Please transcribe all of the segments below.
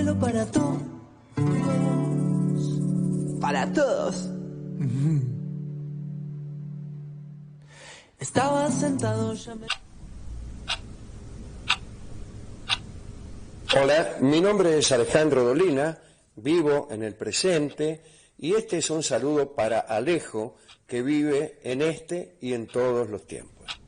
regalo para todos. Para todos. Estaba sentado, ya me... Hola, mi nombre es Alejandro Dolina, vivo en el presente y este es un saludo para Alejo, que vive en este y en todos los tiempos.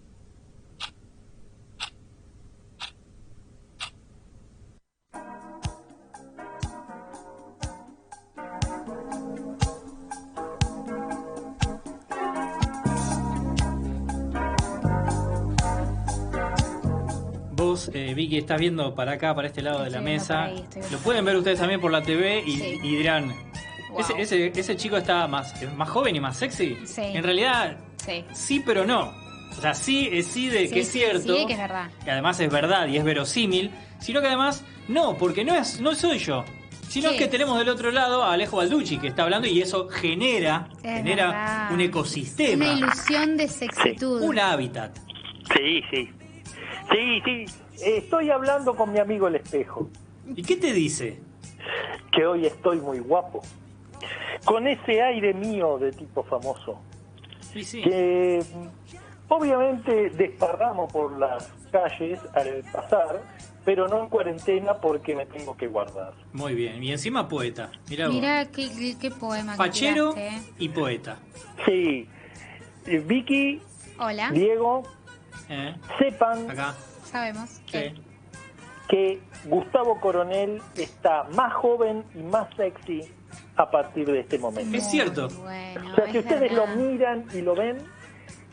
Vos, Vicky, estás viendo para acá, para este lado de la mesa. Lo pueden ver ahí. ustedes también por la TV y, Sí. y dirán, Wow. ese chico está más joven y más sexy. Sí. En realidad, Sí. sí, pero no. O sea, sí de Sí, que es sí, cierto. sí de que es verdad. Que además es verdad y es verosímil. Sino que además, no, porque no soy yo. Sino ¿Qué que es? tenemos del otro lado a Alejo Balducci, que está hablando, y eso genera verdad. un ecosistema, Una ilusión de sexitud. un hábitat. Sí, sí. Sí. Estoy hablando con mi amigo el espejo, ¿Y qué te dice? que hoy estoy muy guapo. Con ese aire mío de tipo famoso. Sí, sí. Que obviamente desparramos por las calles al pasar, pero no en cuarentena porque me tengo que guardar. Muy bien. Y encima poeta. Mirá vos. Mirá qué poema que Fachero tiraste. y poeta. Sí. Vicky, Hola, Diego, sepan Acá. sabemos. Sí. que Gustavo Coronel está más joven y más sexy a partir de este momento. Es cierto. Bueno, O sea, si es ustedes lo verdad. miran y lo ven,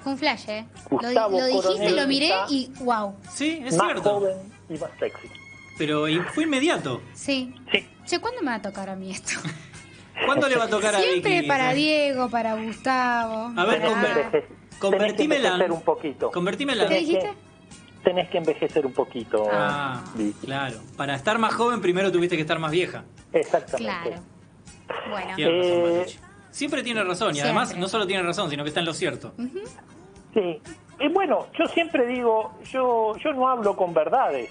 Fue un flash, ¿eh? Gustavo Lo dijiste, Coronel lo miré está y wow. Sí, es más cierto. joven y más sexy. Pero fue inmediato. Sí. Sí. Che, ¿cuándo me va a tocar a mí esto? ¿Cuándo le va a tocar a Siempre Vicky? para Diego, para Gustavo. A ver, para... convertímela. Tenés que envejecer un poquito. Convertímela. ¿Qué dijiste? Tenés que envejecer un poquito. Ah, Vicky. claro. Para estar más joven, primero tuviste que estar más vieja. Exactamente. Claro. Bueno. Tiene razón, Balducci. Siempre tiene razón. Y además, Siempre. no solo tiene razón, sino que está en lo cierto. Sí. Y bueno, yo siempre digo, yo no hablo con verdades.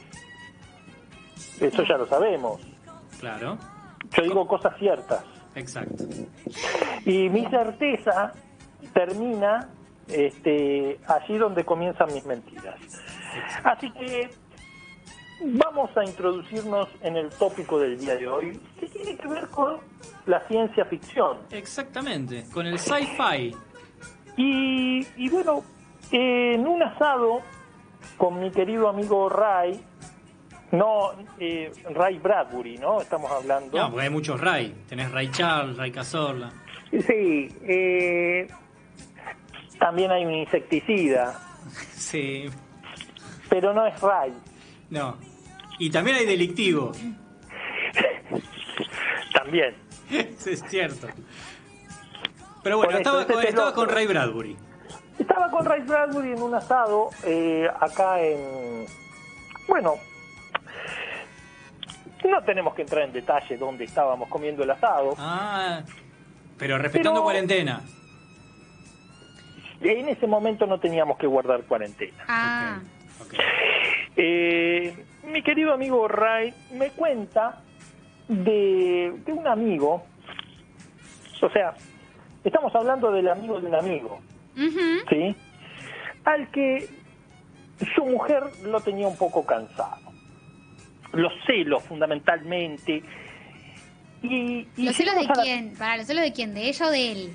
Eso ya lo sabemos. Claro. Yo digo cosas ciertas. Exacto. Y mi certeza termina allí donde comienzan mis mentiras. Así que vamos a introducirnos en el tópico del día de hoy, que tiene que ver con la ciencia ficción. Exactamente. Con el sci-fi. Y bueno, en un asado con mi querido amigo Ray, Ray Bradbury, ¿no? Estamos hablando. No, porque hay muchos Ray. Tenés Ray Charles, Ray Cazorla. Sí, también hay un insecticida, Sí. pero no es Ray. No. Y también hay delictivo. También. Sí, es cierto. Pero bueno, Por eso, estaba ese es el con otro. Ray Bradbury. Estaba con Ray Bradbury en un asado acá en... Bueno, no tenemos que entrar en detalle dónde estábamos comiendo el asado. Ah, pero respetando Pero- cuarentena. En ese momento no teníamos que guardar cuarentena. Ah, Ok. Mi querido amigo Ray me cuenta de un amigo, o sea, estamos hablando del amigo de un amigo, ujú. ¿sí? Al que su mujer lo tenía un poco cansado. Los celos, fundamentalmente. Y ¿Los celos de llegamos a la- quién? ¿Para los celos de quién? ¿De ella o de él?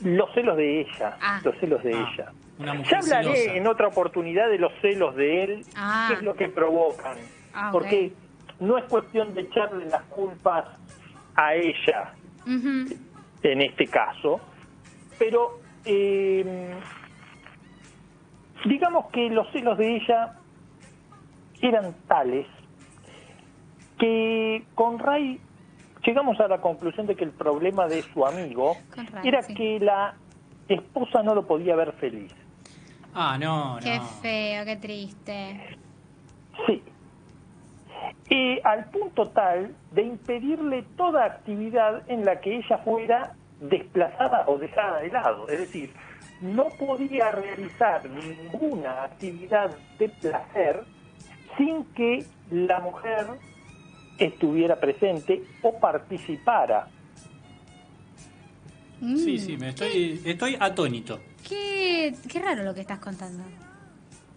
Los celos de ella. Ah. Los celos de Ah, ella. una mujer Ya hablaré celosa. en otra oportunidad de los celos de él, Ah. qué es lo que provocan. Ah, ok. Porque no es cuestión de echarle las culpas a ella, Ujú. en este caso, pero digamos que los celos de ella eran tales que con Ray llegamos a la conclusión de que el problema de su amigo Con Ray, era sí. que la esposa no lo podía ver feliz. Ah, no, Qué no. feo, qué triste. Sí. Y al punto tal de impedirle toda actividad en la que ella fuera desplazada o dejada de lado. Es decir, no podía realizar ninguna actividad de placer sin que la mujer estuviera presente o participara. Sí, estoy atónito. Qué raro lo que estás contando.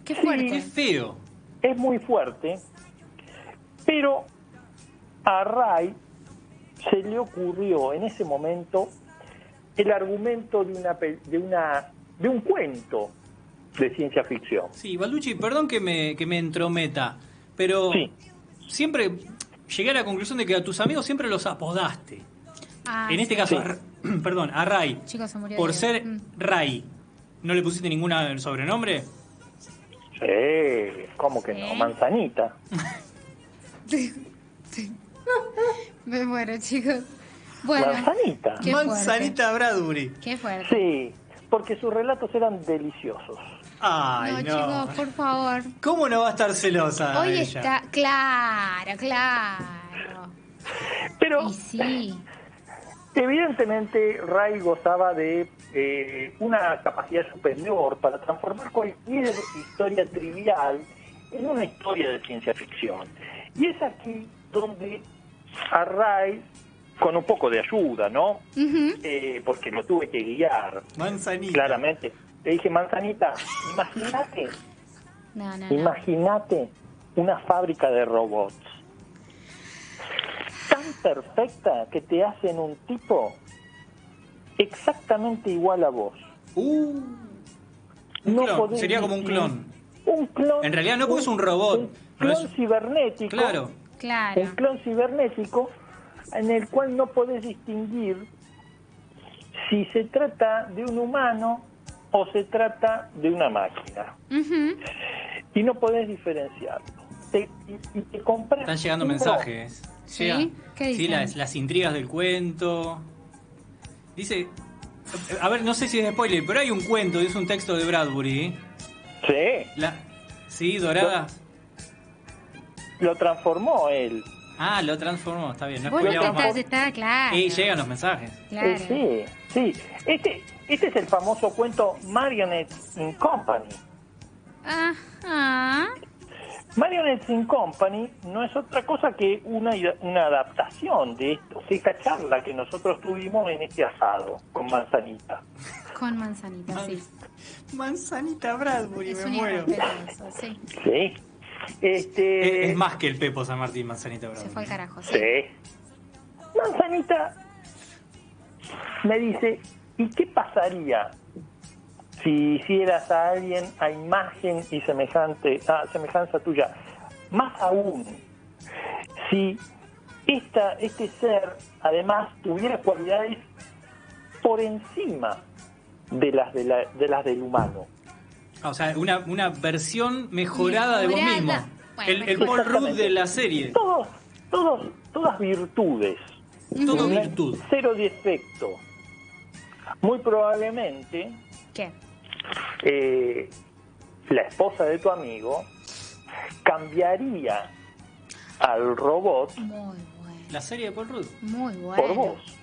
Qué Sí. fuerte. Qué feo. Es muy fuerte, pero a Ray se le ocurrió en ese momento el argumento de un cuento de ciencia ficción. Sí, Balducci, perdón que me entrometa, pero Sí. siempre llegué a la conclusión de que a tus amigos siempre los apodaste. Ah, En este sí. caso, Sí. perdón, a Ray, Chicos, se murió por Diego. ser Ray, ¿no le pusiste ningún sobrenombre? Sí, ¿cómo que no? ¿Eh? Manzanita. Me muero, chicos. Bueno, Manzanita. qué fuerte. Manzanita Bradbury. Qué fuerte. Sí, porque sus relatos eran deliciosos. Ay, No, no. chicos, por favor. ¿Cómo no va a estar celosa Hoy ella? está... Claro. Pero Y sí. evidentemente Ray gozaba de una capacidad superior para transformar cualquier historia trivial en una historia de ciencia ficción. Y es aquí donde a Ray, con un poco de ayuda, ¿no? Ujú. Porque lo tuve que guiar, Manzanita. claramente. Le dije, Manzanita, No. imagínate una fábrica de robots tan perfecta que te hacen un tipo exactamente igual a vos. Un No clon, podés sería como un distinguir- clon. Un clon. En realidad no, porque es un robot. Un No clon es- cibernético. Claro. Claro. Un clon cibernético en el cual no podés distinguir si se trata de un humano o se trata de una máquina. Ujú. Y no podés diferenciarlo. Y te compras Están llegando un mensajes. ¿Sí? Llegan- ¿Qué sí, dicen? las intrigas del cuento. Dice, a ver, no sé si es spoiler, pero hay un cuento, es un texto de Bradbury. Sí, Sí, Doradas. lo transformó él. Ah, lo transformó, está bien. No Vos lo que spoileamos más. está claro. Y llegan los mensajes. Claro. Sí. Este es el famoso cuento Marionettes in Company. Ajá. Marionettes in Company no es otra cosa que una adaptación de esta charla que nosotros tuvimos en este asado con Manzanita. Con manzanita, sí. Manzanita Bradbury, Es me un muero. irrespetuoso, sí. Sí. Es más que el Pepo San Martín, Manzanita Se Bradbury. fue al carajo, sí. Sí. Manzanita me dice, ¿y qué pasaría si hicieras a alguien a imagen y semejanza tuya? Más aún, si este ser además tuviera cualidades por encima de las del humano. O sea, una versión mejorada de vos Mejorada. mismo. Bueno, El Paul Rudd de la serie. Todas virtudes. Todo Una- virtud. Cero defecto. Muy probablemente ¿Qué? la esposa de tu amigo cambiaría al robot Muy bueno. La serie de Paul Rudd. Muy bueno. por vos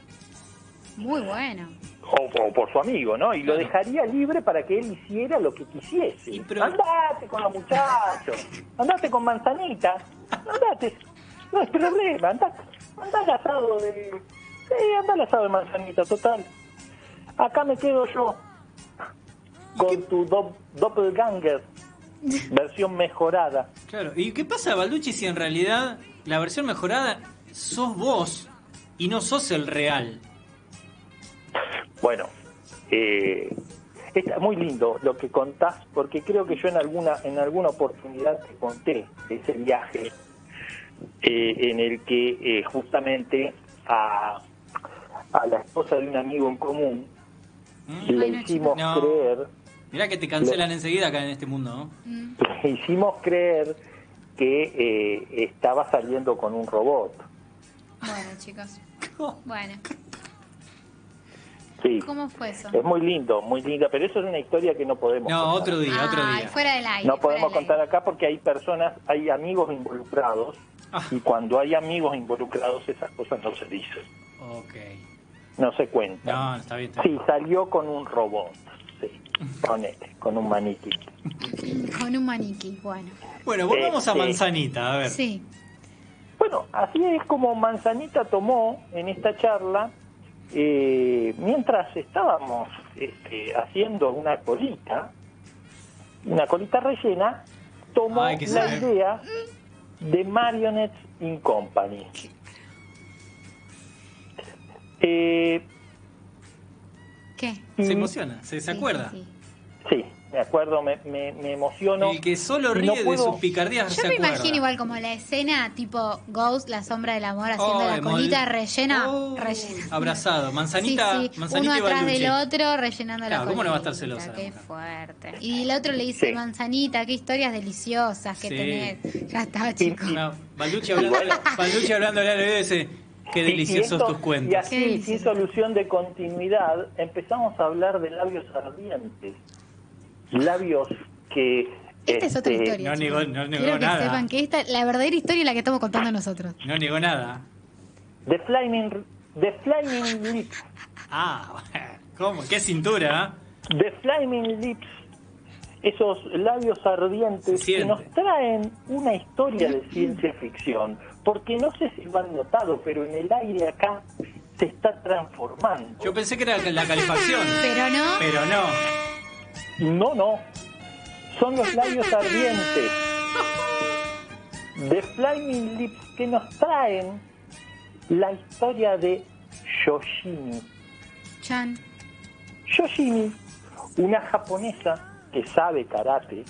Muy bueno. o por su amigo, ¿no? Y lo Claro. dejaría libre para que él hiciera lo que quisiese. Y pero- Andate con los muchachos, andate con Manzanita, andate, no es problema, andá al asado anda al asado de Manzanita, total. Acá me quedo yo con tu doppelganger, versión mejorada. Claro. ¿Y qué pasa, Balducci, si en realidad la versión mejorada sos vos y no sos el real? Bueno, está muy lindo lo que contás, porque creo que yo en alguna oportunidad te conté de ese viaje en el que justamente a la esposa de un amigo en común le Ay, no, hicimos chicos. No. creer, Mirá que te cancelan enseguida acá en este mundo, ¿no? le hicimos creer que estaba saliendo con un robot. Bueno, chicos. Bueno, Sí, ¿cómo fue eso? es muy linda, pero eso es una historia que no podemos No, contar. otro día, otro Ay, día. fuera del aire. No podemos fuera del contar aire. acá porque hay amigos involucrados Ah. y cuando hay amigos involucrados esas cosas no se dicen, Ok. no se cuentan. No, está bien. Está Sí, bien. salió con un robot, sí, ponele, con un maniquí. Con un maniquí, bueno. Bueno, volvamos a Este- Manzanita, a ver. Sí. Bueno, Bueno, así es como Manzanita tomó en esta charla, mientras estábamos haciendo una colita rellena, tomó Ay, que la se- idea de Marionettes in Company. ¿Qué? Se emociona, se Sí, acuerda. sí, sí. Sí, me acuerdo, me emociono. El que solo Y ríe no de puedo- sus picardías Yo se me acuerda. imagino igual como la escena tipo Ghost, la sombra del amor, haciendo Oh, la colita rellena. Oh, rellena. abrazado. Manzanita, Sí, sí, Manzanita uno y atrás Balducci. del otro rellenando Claro, la colita. ¿cómo no va a estar celosa la Qué mujer? fuerte. Y el otro le dice, Sí. Manzanita, qué historias deliciosas que Sí. tenés. Ya está, chicos. No, Balducci hablándole al oído dice, qué deliciosos esto- tus cuentos. Y así, Qué sin delicioso. solución de continuidad, empezamos a hablar de labios ardientes. Labios que... Esta es otra historia. no chicos. negó- no negó Quiero que nada. sepan que esta, la verdadera historia es la que estamos contando nosotros. No negó nada. The Flaming Lips. Ah, ¿cómo? ¿Qué cintura? The Flaming Lips. Esos labios ardientes Se siente. que nos traen una historia de ciencia ficción. Porque no sé si lo han notado, pero en el aire acá se está transformando. Yo pensé que era la calefacción. Pero no. Pero no. No. Son los labios ardientes. The Flaming Lips que nos traen la historia de Yoshimi. Chan. Yoshimi, una japonesa que sabe karate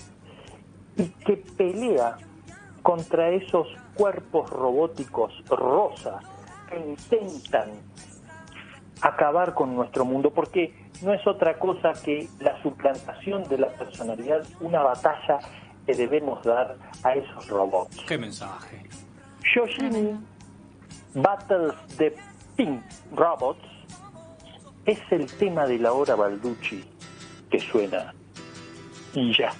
y que pelea contra esos cuerpos robóticos rosa que intentan acabar con nuestro mundo, porque no es otra cosa que la suplantación de la personalidad, una batalla que debemos dar a esos robots. Qué mensaje. Yoshimi Battles the Pink Robots es el tema de la hora Balducci que suena y ya.